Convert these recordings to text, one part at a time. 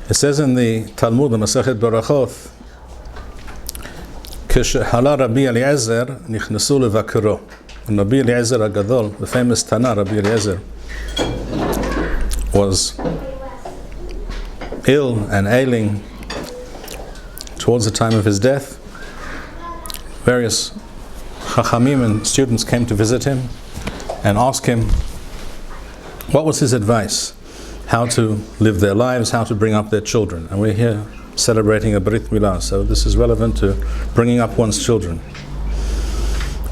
It says in the Talmud, the Masechet Berachot, כשחלה רבי אליעזר נכנסו לבקרו. Rabbi Eliezer HaGadol, the famous Tana Rabbi Eliezer, was ill and ailing towards the time of his death. Various Chachamim and students came to visit him and ask him what was his advice, how to live their lives, how to bring up their children. And we're here celebrating a Brit Milah, so this is relevant to bringing up one's children.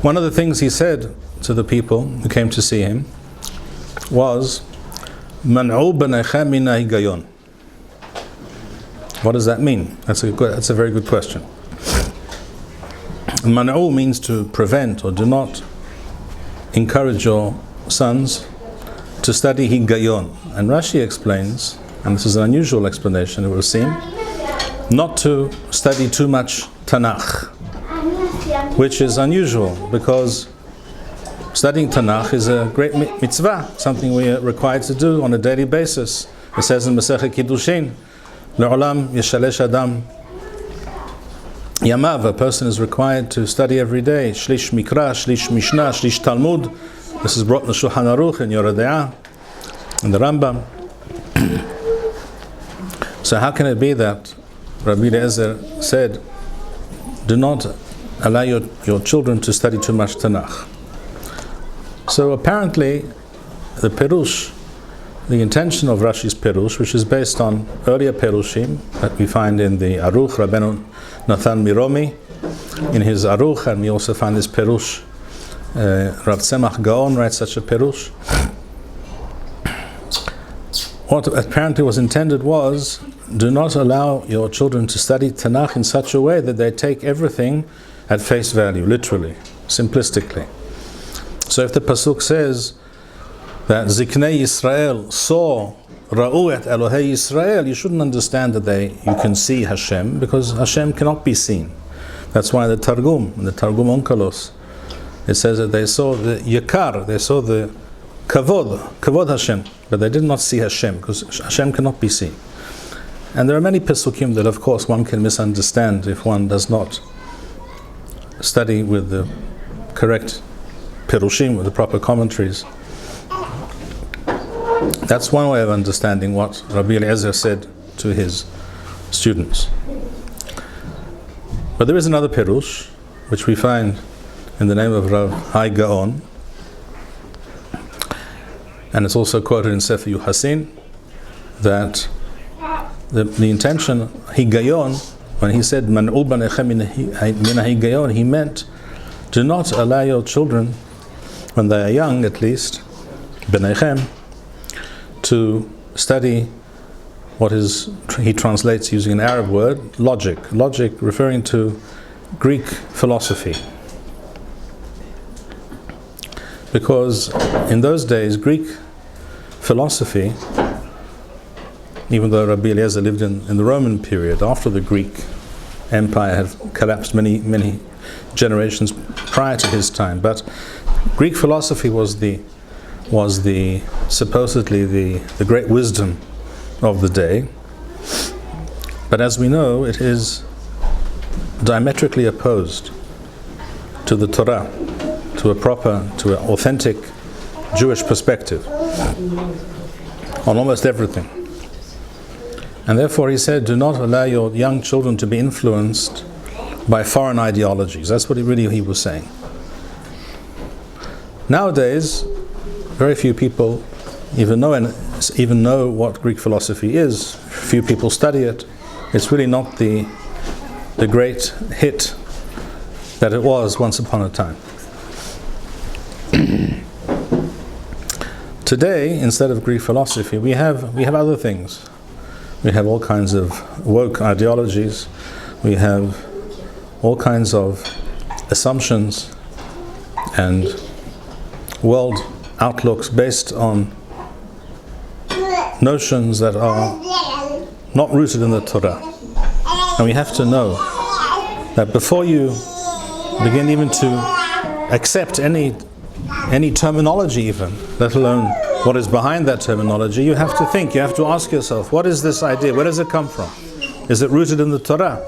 One of the things he said to the people who came to see him was, "Man'u b'nechem min ha'higayon." What does that mean? That's a very good question. Man'u means to prevent or do not encourage your sons to study higayon. And Rashi explains, and this is an unusual explanation it will seem, not to study too much Tanakh, which is unusual because studying Tanakh is a great mitzvah, something we are required to do on a daily basis. It says in Masechet Kiddushin, Le'olam yeshalesh adam yamav, a person is required to study every day, shlish mikra, shlish mishnah, shlish talmud. This is brought in the Shulchan Aruch, in Yoreh De'ah, in the Rambam. So how can it be that Rabbi Eliezer said, do not allow your children to study too much Tanakh? So apparently the Perush, the intention of Rashi's Perush, which is based on earlier Perushim that we find in the Aruch, Rabbeinu Nathan Miromi, in his Aruch, and we also find this Perush, Rav Tzemach Gaon writes such a Perush. What apparently was intended was, do not allow your children to study Tanakh in such a way that they take everything at face value, literally, simplistically. So if the Pasuk says that Ziknei Yisrael saw Ra'u et Elohei Yisrael, you shouldn't understand that you can see Hashem, because Hashem cannot be seen. That's why the Targum Onkelos, it says that they saw the Yakar, they saw the Kavod Hashem, but they did not see Hashem, because Hashem cannot be seen. And there are many Pesukim that of course one can misunderstand if one does not study with the correct Perushim, with the proper commentaries. That's one way of understanding what Rabbi Eliezer said to his students. But there is another Perush, which we find in the name of Rav Hai Gaon, and it's also quoted in Sefer Yuhasin, that the intention, higayon, when he said man'u b'nechem min higayon, he meant do not allow your children, when they are young at least, b'nechem, to study what is, he translates using an Arab word, logic referring to Greek philosophy. Because in those days, Greek philosophy, even though Rabbi Eliezer lived in the Roman period, after the Greek Empire had collapsed many generations prior to his time, but Greek philosophy was supposedly the great wisdom of the day. But as we know, it is diametrically opposed to the Torah, to an authentic Jewish perspective on almost everything. And therefore he said, do not allow your young children to be influenced by foreign ideologies. That's what he was saying. Nowadays, very few people even know what Greek philosophy is. Few people study it. It's really not the great hit that it was once upon a time. Today, instead of Greek philosophy, we have other things. We have all kinds of woke ideologies. We have all kinds of assumptions and world outlooks based on notions that are not rooted in the Torah. And we have to know that before you begin even to accept any terminology even, let alone what is behind that terminology, you have to think, you have to ask yourself, what is this idea? Where does it come from? Is it rooted in the Torah?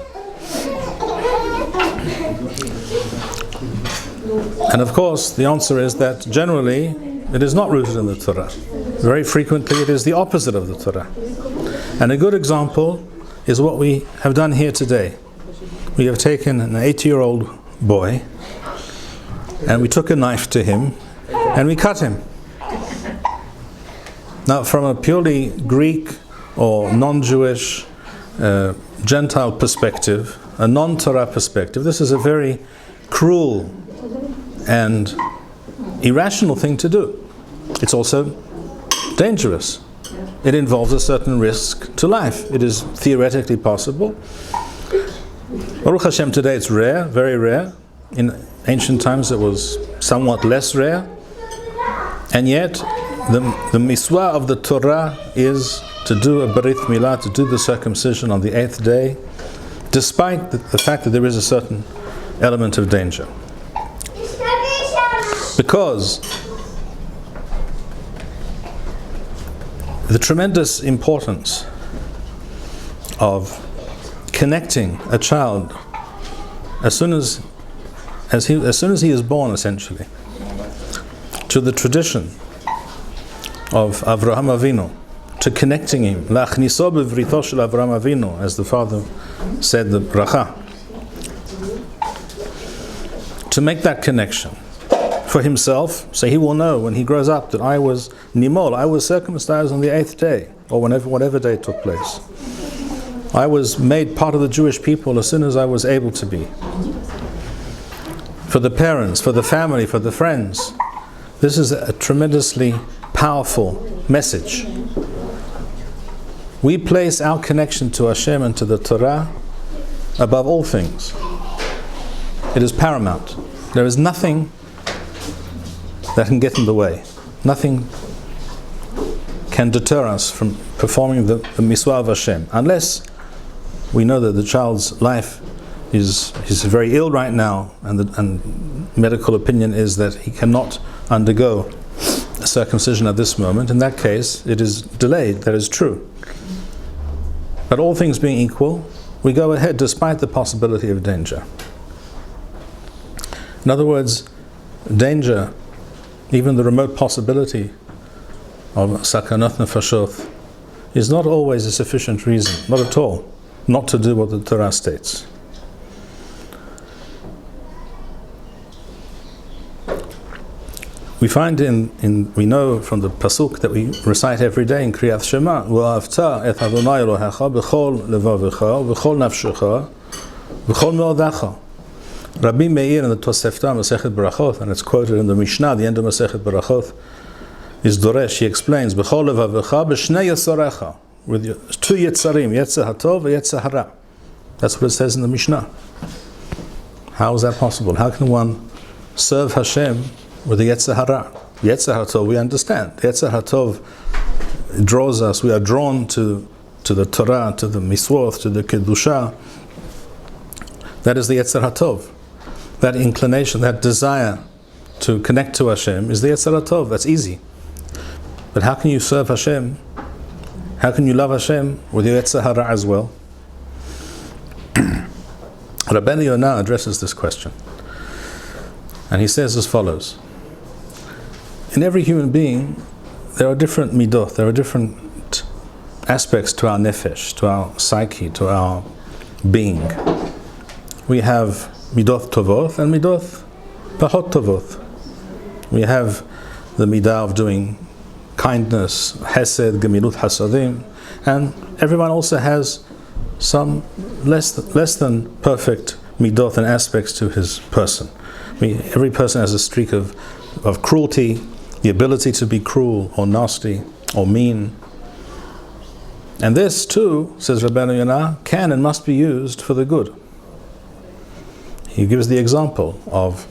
And of course, the answer is that generally it is not rooted in the Torah. Very frequently it is the opposite of the Torah. And a good example is what we have done here today. We have taken an 8-year-old boy and we took a knife to him and we cut him. Now, from a purely Greek or non-Jewish Gentile perspective, a non-Torah perspective, this is a very cruel and irrational thing to do. It's also dangerous. It involves a certain risk to life. It is theoretically possible. Baruch Hashem, today it's rare, very rare. In ancient times it was somewhat less rare. And yet, the miswah of the Torah is to do a Brit Milah, to do the circumcision on the 8th day, despite the fact that there is a certain element of danger. Because the tremendous importance of connecting a child as soon as he is born, essentially, to the tradition of Avraham Avinu, to connecting him, Lachniso bevrito shel Avraham Avinu, as the father said, the bracha, to make that connection for himself, so he will know when he grows up that I was nimol, I was circumcised on the 8th day, or whatever day it took place. I was made part of the Jewish people as soon as I was able to be. For the parents, for the family, for the friends, this is a tremendously powerful message. We place our connection to Hashem and to the Torah above all things. It is paramount. There is nothing that can get in the way. Nothing can deter us from performing the miswah of Hashem, unless we know that the child's life is very ill right now, and medical opinion is that he cannot undergo a circumcision at this moment. In that case, it is delayed. That is true. But all things being equal, we go ahead despite the possibility of danger. In other words, danger, even the remote possibility of sakanat nefashot, is not always a sufficient reason, not at all, not to do what the Torah states. We find we know from the pasuk that we recite every day in Kriyat Shema, V'ahavta et Adonai Elohecha b'chol levavecha v'chol nafshecha v'chol me'odecha. Rabbi Meir in the Tosefta Masechet Berachot, and it's quoted in the Mishnah, the end of Masechet Berachot, is Doresh. He explains, B'chol levavecha b'shnei yetzarecha, with two yetzarim, yetzer hatov and yetzer hara. That's what it says in the Mishnah. How is that possible? How can one serve Hashem with the yetzer hara? Yetzer hatov, we understand. Yetzer hatov draws us. We are drawn to the Torah, to the miswot, to the kedusha. That is the yetzer hatov. That inclination, that desire to connect to Hashem is the yetzer hatov. That's easy. But how can you serve Hashem? How can you love Hashem with your yetzer hara as well? Rabbi Yonah addresses this question, and he says as follows: in every human being, there are different midot, there are different aspects to our nefesh, to our psyche, to our being. We have midot tovot and midot pahot tovot. We have the midah of doing kindness, hesed, gemilut hasadim, and everyone also has some less than perfect midot and aspects to his person. Every person has a streak of cruelty, the ability to be cruel or nasty or mean. And this too, says Rabbeinu Yonah, can and must be used for the good. He gives the example of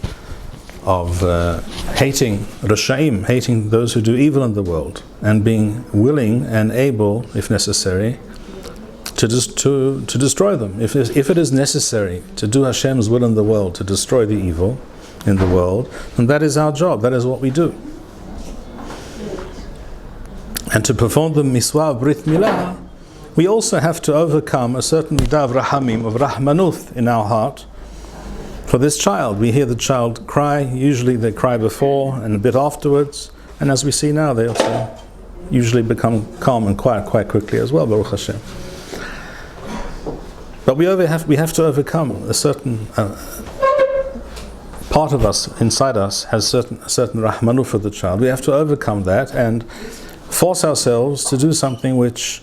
hating Rashaim, hating those who do evil in the world, and being willing and able, if necessary, to destroy them. If it is necessary to do Hashem's will in the world, to destroy the evil in the world, then that is our job, that is what we do. And to perform the mitzvah of Brit Milah, we also have to overcome a certain midah of rahamim, of rahmanuth in our heart for this child. We hear the child cry. Usually they cry before and a bit afterwards. And as we see now, they also usually become calm and quiet quite quickly as well, Baruch Hashem. But we have to overcome a certain part of us, inside us, has a certain rahmanu for the child. We have to overcome that and force ourselves to do something which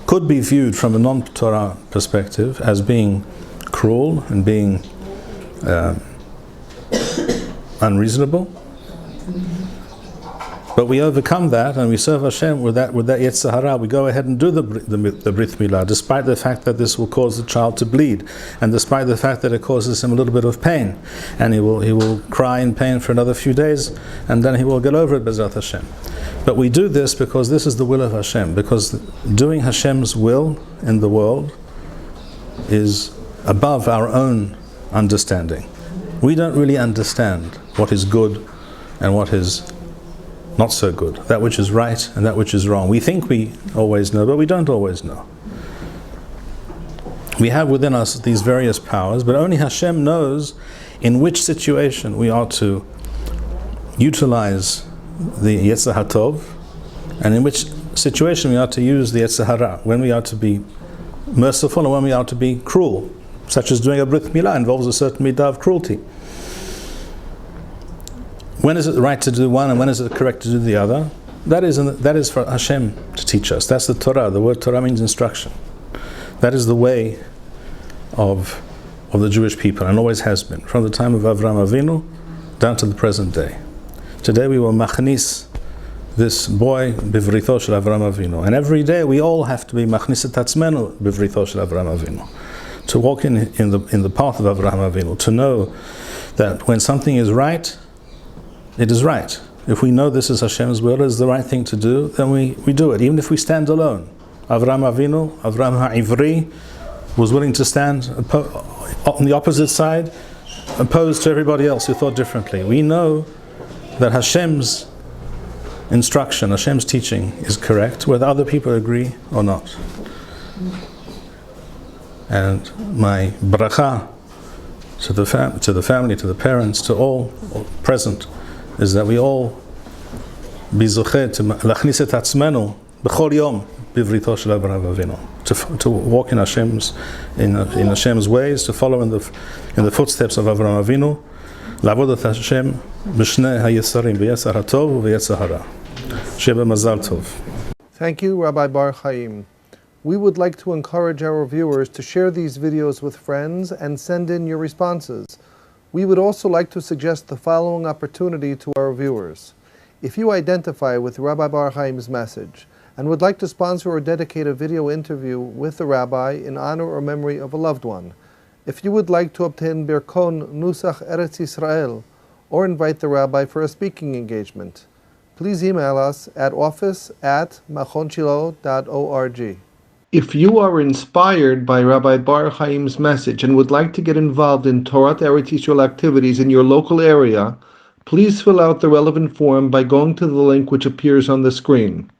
could be viewed from a non-Torah perspective as being cruel and being unreasonable. But we overcome that and we serve Hashem with that Yetzer Hara. We go ahead and do the Brit Milah, despite the fact that this will cause the child to bleed, and despite the fact that it causes him a little bit of pain, and he will cry in pain for another few days, and then he will get over it, B'ezrat Hashem. But we do this because this is the will of Hashem, because doing Hashem's will in the world is above our own understanding. We don't really understand what is good and what is not so good, that which is right and that which is wrong. We think we always know, but we don't always know. We have within us these various powers, but only Hashem knows in which situation we are to utilize the Yetzer HaTov, and in which situation we are to use the Yetzer Hara, when we are to be merciful and when we are to be cruel, such as doing a Brit Milah involves a certain midah of cruelty. When is it right to do one and when is it correct to do the other? That is for Hashem to teach us. That's the Torah. The word Torah means instruction. That is the way of the Jewish people, and always has been, from the time of Avraham Avinu down to the present day. Today we will machnis this boy bivrito shel Avraham Avinu, and every day we all have to be machnis et atzmenu bivrito shel Avraham Avinu, to walk in the path of Avraham Avinu, to know that when something is right, it is right. If we know this is Hashem's will, is the right thing to do, then we do it, even if we stand alone. Avraham Avinu, Avraham HaIvri, was willing to stand on the opposite side, opposed to everybody else who thought differently. We know that Hashem's instruction, Hashem's teaching is correct, whether other people agree or not. And my bracha to the family, to the parents, to all present, is that we all be zocheh to lachnis et atzmenu b'chol yom bivrito shel Avraham Avinu, to walk in Hashem's ways, to follow in the footsteps of Avraham Avinu, לעבוד את Hashem b'shnei hayesarim, b'yetzer hatov u'b'yetzer hara. Sheba mazal tov. Thank you, Rabbi Bar-Hayim. We would like to encourage our viewers to share these videos with friends and send in your responses. We would also like to suggest the following opportunity to our viewers. If you identify with Rabbi Bar-Hayim's message and would like to sponsor or dedicate a video interview with the Rabbi in honor or memory of a loved one, if you would like to obtain Birkon Nusach Eretz Yisrael or invite the Rabbi for a speaking engagement, please email us at office@machonshilo.org. If you are inspired by Rabbi Bar-Hayim's message and would like to get involved in Torah Eretz Yisrael activities in your local area, please fill out the relevant form by going to the link which appears on the screen.